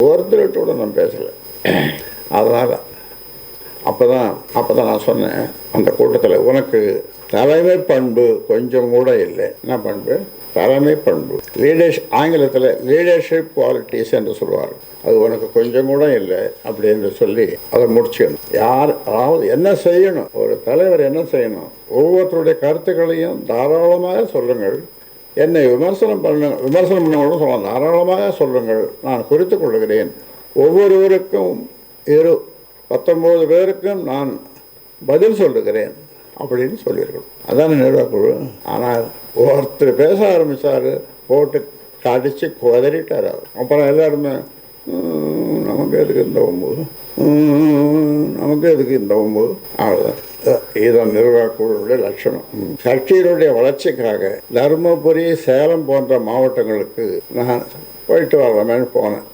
ஒருத்தர்கிட்ட நான் பேசலை. அதனால் அப்போ தான் நான் சொன்னேன் அந்த கூட்டத்தில், உனக்கு தலைமை பண்பு கொஞ்சம் கூட இல்லை. என்ன பண்பு? தலைமை பண்பு. ஆங்கிலத்தில் லீடர்ஷிப் குவாலிட்டிஸ் என்று சொல்வார். அது உனக்கு கொஞ்சம் கூட இல்லை அப்படின்னு சொல்லி அதை முடிச்சிடணும். அதாவது என்ன செய்யணும், ஒரு தலைவர் என்ன செய்யணும், ஒவ்வொருத்தருடைய கருத்துக்களையும் தாராளமாக சொல்லுங்கள். என்னை விமர்சனம் பண்ணவங்களும் சொல்லலாம், தாராளமாக சொல்லுங்கள், நான் குறித்து கொள்கிறேன். ஒவ்வொருவருக்கும் 19 பேருக்கும் நான் பதில் சொல்லுகிறேன் அப்படின்னு சொல்லியிருக்கணும். அதான் நிர்வாகக்குழு. ஆனால் ஒருத்தர் பேச ஆரம்பித்தார், போட்டு கடிச்சு குதறிட்டார் அவர். அப்புறம் எல்லாருமே நமக்கு எதுக்கு இந்த ஒம்பது, நமக்கு எதுக்கு இந்த ஒம்பது, அவ்வளோதான். இதுதான் நிர்வாகக்குழுடைய லட்சணம். கட்சியினுடைய வளர்ச்சிக்காக தருமபுரி, சேலம் போன்ற மாவட்டங்களுக்கு நான் போயிட்டு வரலாமேன்னு போனேன்.